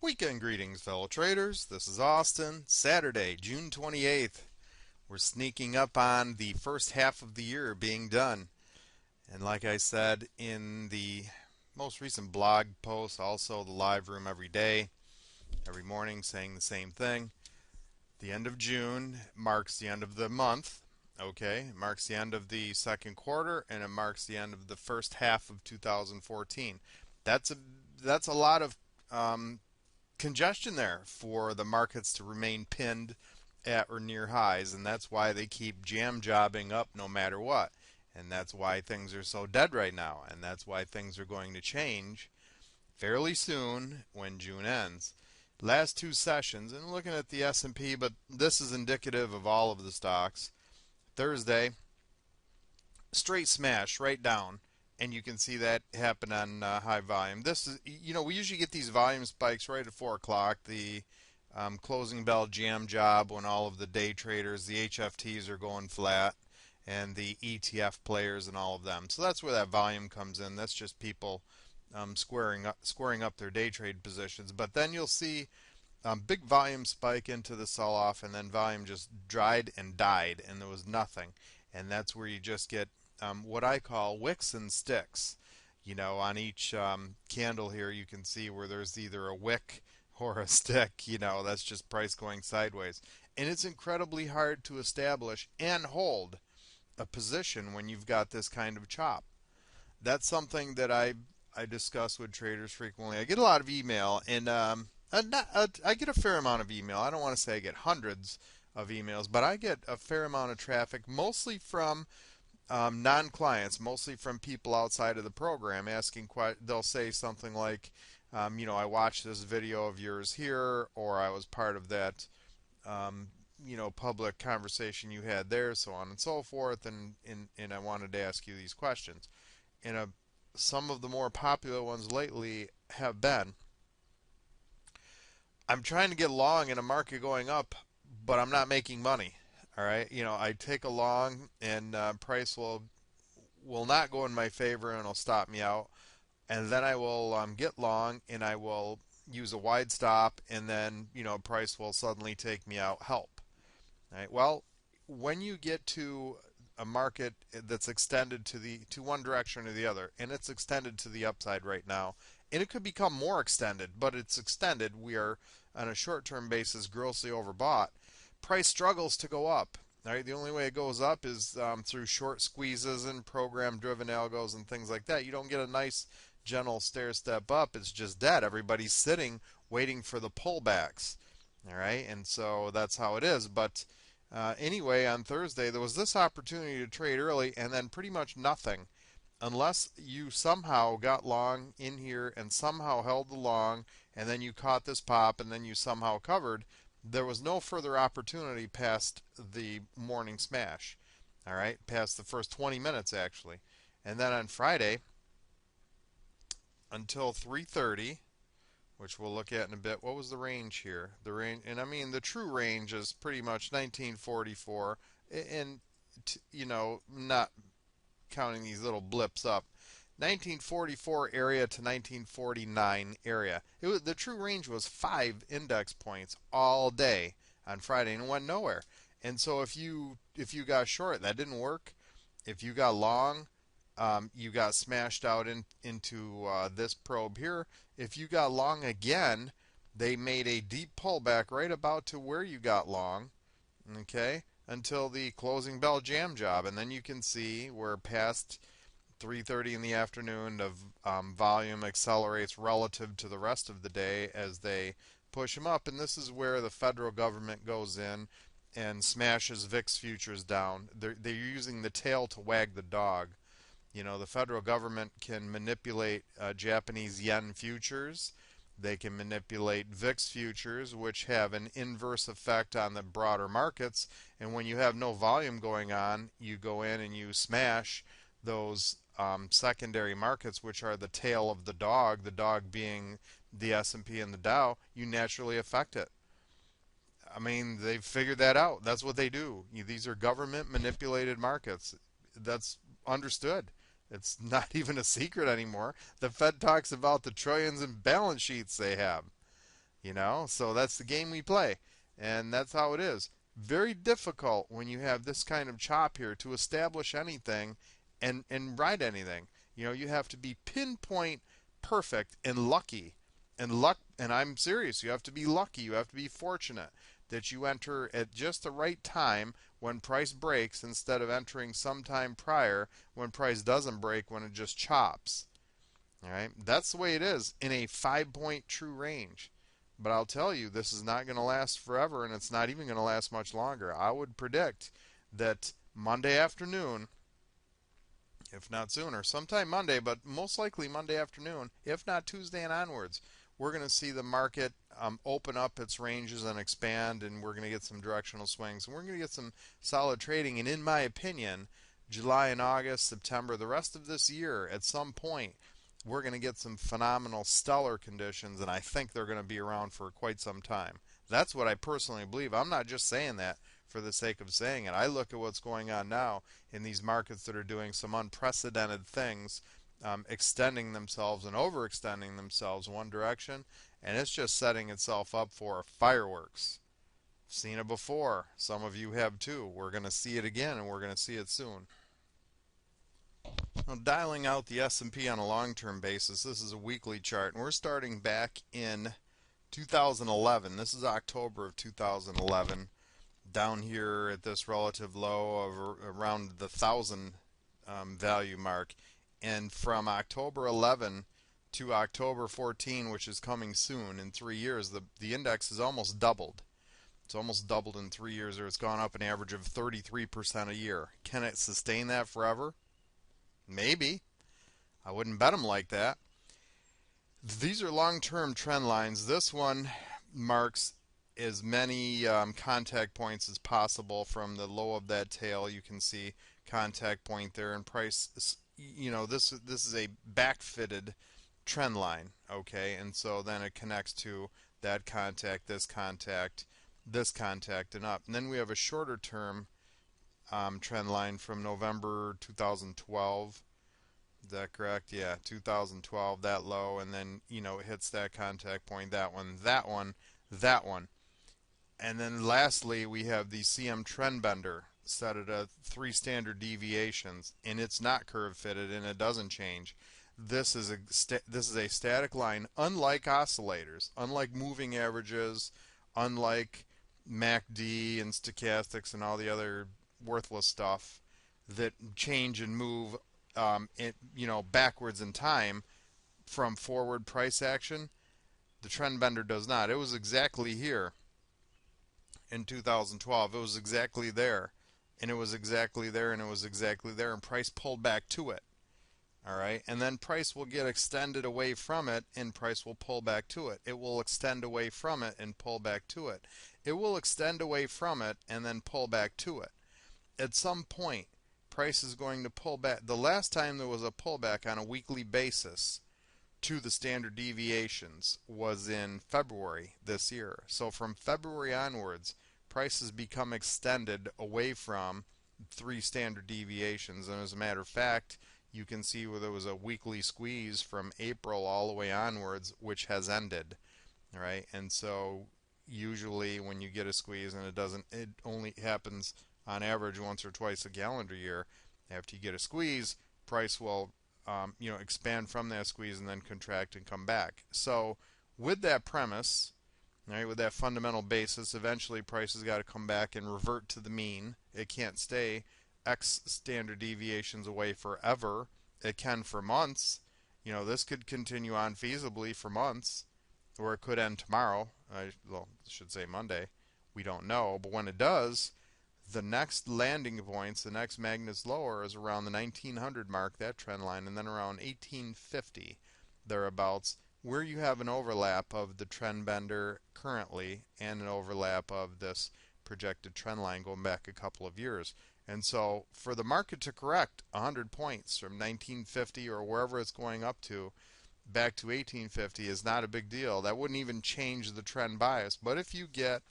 Weekend greetings, fellow traders. This is Austin. Saturday, June 28th. We're sneaking up on the first half of the year being done. And like I said in the most recent blog post, also the live room every day, every morning, saying the same thing. The end of June marks the end of the month. Okay, it marks the end of the second quarter, and it marks the end of the first half of 2014. That's a lot of congestion there for the markets to remain pinned at or near highs, and that's why they keep jam jobbing up no matter what. And that's why things are so dead right now, and that's why things are going to change fairly soon when June ends. Last two sessions, and looking at the S&P, but this is indicative of all of the stocks. Thursday, straight smash right down, and you can see that happen on high volume. This is, we usually get these volume spikes right at 4 o'clock. The closing bell jam job when all of the day traders, the HFTs are going flat, and the ETF players and all of them. So that's where that volume comes in. That's just people squaring up their day trade positions. But then you'll see big volume spike into the sell-off, and then volume just dried and died, and there was nothing. And that's where you just get what I call wicks and sticks. On each candle here, you can see where there's either a wick or a stick. That's just price going sideways. And it's incredibly hard to establish and hold a position when you've got this kind of chop. That's something that I discuss with traders frequently. I get a lot of email, and I get a fair amount of email. I don't want to say I get hundreds of emails, but I get a fair amount of traffic, mostly from non-clients, mostly from people outside of the program asking. They'll say something like, I watched this video of yours here, or I was part of that, public conversation you had there, so on and so forth, and I wanted to ask you these questions. And some of the more popular ones lately have been, I'm trying to get long in a market going up, but I'm not making money. All right, I take a long, and price will not go in my favor, and it'll stop me out. And then I will get long, and I will use a wide stop, and then price will suddenly take me out. Help. All right. Well, when you get to a market that's extended to one direction or the other, and it's extended to the upside right now, and it could become more extended, but it's extended. We are on a short-term basis grossly overbought. Price struggles to go up. All right, the only way it goes up is through short squeezes and program-driven algos and things like that. You don't get a nice gentle stair step up. It's just dead. Everybody's sitting waiting for the pullbacks. All right, and so that's how it is. But anyway, on Thursday there was this opportunity to trade early, and then pretty much nothing, unless you somehow got long in here and somehow held the long, and then you caught this pop, and then you somehow covered. There was no further opportunity past the morning smash. All right, past the first 20 minutes actually. And then on Friday until 3:30, which we'll look at in a bit. What was the range here? The range, and I mean the true range is pretty much 1944, and not counting these little blips up. 1944 area to 1949 area. The true range was 5 index points all day on Friday and went nowhere. And so if you got short, that didn't work. If you got long, you got smashed out into this probe here. If you got long again, they made a deep pullback right about to where you got long, okay, until the closing bell jam job. And then you can see where past 3:30 in the afternoon, the volume accelerates relative to the rest of the day as they push them up. And this is where the federal government goes in and smashes VIX futures down. They're using the tail to wag the dog. The federal government can manipulate Japanese yen futures. They can manipulate VIX futures, which have an inverse effect on the broader markets. And when you have no volume going on, you go in and you smash those secondary markets, which are the tail of the dog being the S&P and the Dow. You naturally affect it. I mean, they've figured that out. That's what they do. These are government manipulated markets. That's understood. It's not even a secret anymore. The Fed talks about the trillions in balance sheets they have. So that's the game we play, and that's how it is. Very difficult when you have this kind of chop here to establish anything and write anything. You have to be pinpoint perfect and lucky. And I'm serious, you have to be lucky, you have to be fortunate that you enter at just the right time when price breaks instead of entering sometime prior when price doesn't break, when it just chops. All right, that's the way it is in a 5 point true range. But I'll tell you, this is not going to last forever, and it's not even going to last much longer. I would predict that Monday afternoon, if not sooner, sometime Monday, but most likely Monday afternoon, if not Tuesday and onwards, we're going to see the market open up its ranges and expand, and we're going to get some directional swings, and we're going to get some solid trading. And in my opinion, July and August, September, the rest of this year, at some point, we're going to get some phenomenal stellar conditions, and I think they're going to be around for quite some time. That's what I personally believe. I'm not just saying that for the sake of saying it. I look at what's going on now in these markets that are doing some unprecedented things, extending themselves and overextending themselves one direction, and it's just setting itself up for fireworks. Seen it before. Some of you have too. We're going to see it again, and we're going to see it soon. Now, dialing out the S&P on a long-term basis, this is a weekly chart, and we're starting back in 2011. This is October of 2011, down here at this relative low of around the 1,000 value mark. And from October 11 to October 14, which is coming soon in 3 years, the index has almost doubled. It's almost doubled in 3 years, or it's gone up an average of 33% a year. Can it sustain that forever? Maybe. I wouldn't bet them like that. These are long-term trend lines. This one marks as many contact points as possible from the low of that tail. You can see contact point there, and price. This is a backfitted trend line. Okay, and so then it connects to that contact, this contact, and up. And then we have a shorter term trend line from November 2012. Is that correct? Yeah, 2012, that low, and then it hits that contact point, that one, that one, that one. And then lastly, we have the CM trend bender set at 3 standard deviations, and it's not curve fitted, and it doesn't change. This is a static line, unlike oscillators, unlike moving averages, unlike MACD and stochastics and all the other worthless stuff that change and move backwards in time from forward price action. The trend bender does not. It was exactly here in 2012. It was exactly there, and it was exactly there, and it was exactly there, and price pulled back to it. All right, and then price will get extended away from it, and price will pull back to it. It will extend away from it and pull back to it. It will extend away from it and then pull back to it. At some point, price is going to pull back. The last time there was a pullback on a weekly basis to the standard deviations was in February this year. So from February onwards, prices become extended away from 3 standard deviations. And as a matter of fact, you can see where there was a weekly squeeze from April all the way onwards, which has ended. All right, and so usually when you get a squeeze, and it only happens on average once or twice a calendar year. After you get a squeeze, price will expand from that squeeze and then contract and come back. So with that premise, right, with that fundamental basis, eventually price has got to come back and revert to the mean. It can't stay X standard deviations away forever. It can for months. This could continue on feasibly for months, or it could end tomorrow. I should say Monday. We don't know, but when it does, the next landing points, the next magnets lower is around the 1900 mark, that trend line, and then around 1850 thereabouts, where you have an overlap of the trend bender currently and an overlap of this projected trend line going back a couple of years. And so for the market to correct 100 points from 1950 or wherever it's going up to back to 1850 is not a big deal. That wouldn't even change the trend bias. But if you get,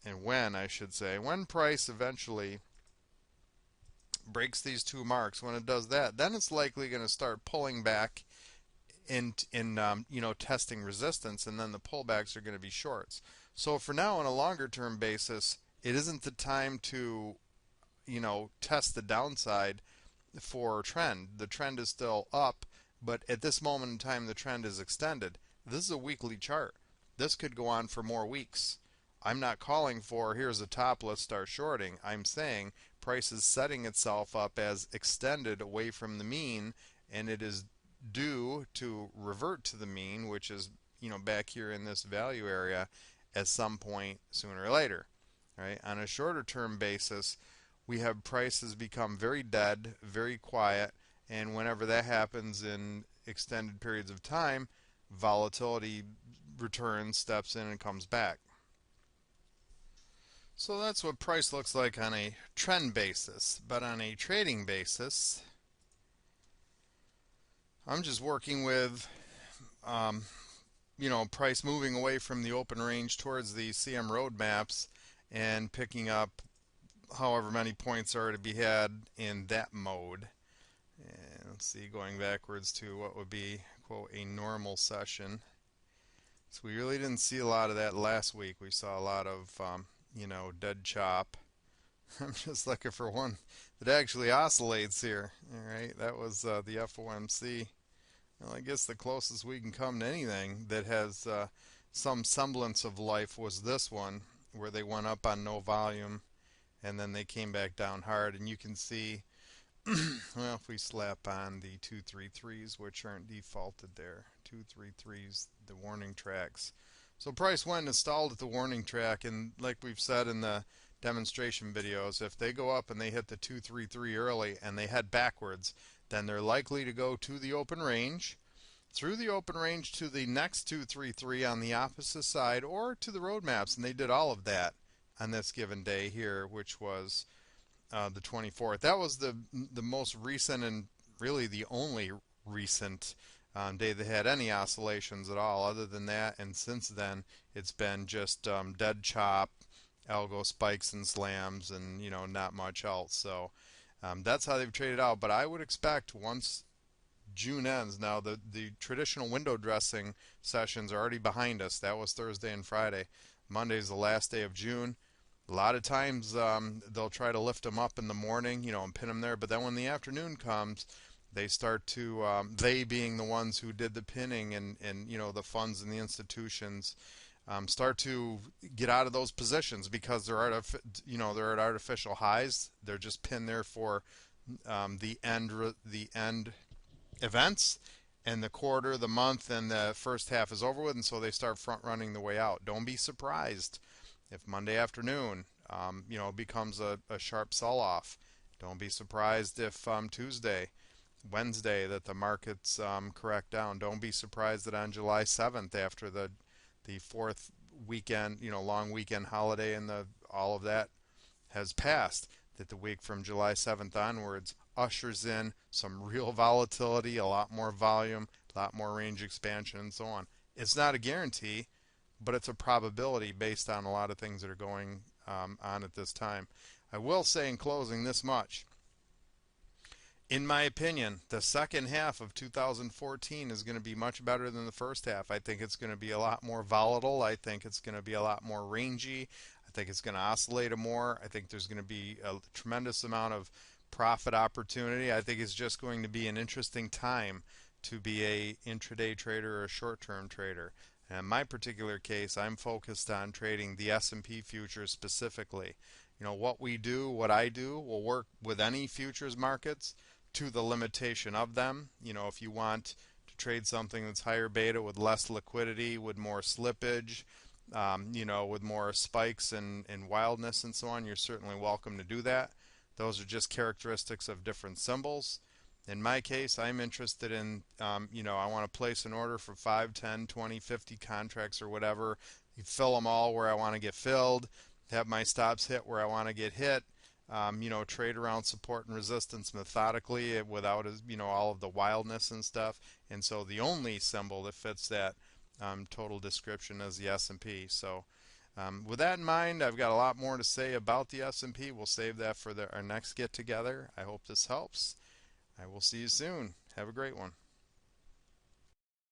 and when I should say, when price eventually breaks these two marks, when it does that, then it's likely going to start pulling back in testing resistance, and then the pullbacks are going to be shorts. So for now, on a longer term basis, it isn't the time to test the downside for trend. The trend is still up, but at this moment in time, the trend is extended. This is a weekly chart. This could go on for more weeks. I'm not calling for here's a top, let's start shorting. I'm saying price is setting itself up as extended away from the mean, and it is due to revert to the mean, which is back here in this value area at some point sooner or later. Right? On a shorter term basis, we have prices become very dead, very quiet, and whenever that happens in extended periods of time, volatility returns, steps in, and comes back. So that's what price looks like on a trend basis. But on a trading basis, I'm just working with price moving away from the open range towards the CM roadmaps and picking up however many points are to be had in that mode. And let's see, going backwards to what would be, quote, a normal session. So we really didn't see a lot of that last week. We saw a lot of, dead chop. I'm just looking for one that actually oscillates here. All right, that was the FOMC. Well, I guess the closest we can come to anything that has some semblance of life was this one, where they went up on no volume and then they came back down hard. And you can see, well, if we slap on the 233s, which aren't defaulted there, 233s, the warning tracks. So price went and stalled at the warning track, and like we've said in the demonstration videos, if they go up and they hit the 233 early and they head backwards, then they're likely to go to the open range, through the open range to the next 233 on the opposite side, or to the roadmaps, and they did all of that on this given day here, which was the 24th. That was the most recent and really the only recent day that had any oscillations at all. Other than that, and since then, it's been just dead chop, algo spikes and slams, and not much else. So that's how they've traded out. But I would expect once June ends, now the traditional window dressing sessions are already behind us. That was Thursday and Friday. Monday's the last day of June. A lot of times they'll try to lift them up in the morning, and pin them there. But then when the afternoon comes, they start to, they being the ones who did the pinning and the funds and the institutions, start to get out of those positions because they're they're at artificial highs. They're just pinned there for the end events, and the quarter, the month, and the first half is over with, and so they start front running the way out. Don't be surprised if Monday afternoon, becomes a sharp sell-off. Don't be surprised if Tuesday, Wednesday, that the markets correct down. Don't be surprised that on July 7th, after the fourth weekend, long weekend holiday, and all of that has passed, that the week from July 7th onwards ushers in some real volatility, a lot more volume, a lot more range expansion, and so on. It's not a guarantee, but it's a probability based on a lot of things that are going on at this time. I will say in closing this much. In my opinion, the second half of 2014 is going to be much better than the first half. I think it's going to be a lot more volatile. I think it's going to be a lot more rangy. I think it's going to oscillate more. I think there's going to be a tremendous amount of profit opportunity. I think it's just going to be an interesting time to be a intraday trader or a short-term trader. And in my particular case, I'm focused on trading the S&P futures specifically. What we do, what I do, will work with any futures markets to the limitation of them. If you want to trade something that's higher beta with less liquidity, with more slippage, with more spikes and wildness and so on, you're certainly welcome to do that. Those are just characteristics of different symbols. In my case, I'm interested in, I want to place an order for 5, 10, 20, 50 contracts or whatever. You fill them all where I want to get filled, have my stops hit where I want to get hit, trade around support and resistance methodically without, all of the wildness and stuff. And so the only symbol that fits that total description is the S&P. So with that in mind, I've got a lot more to say about the S&P. We'll save that for our next get-together. I hope this helps. I will see you soon. Have a great one.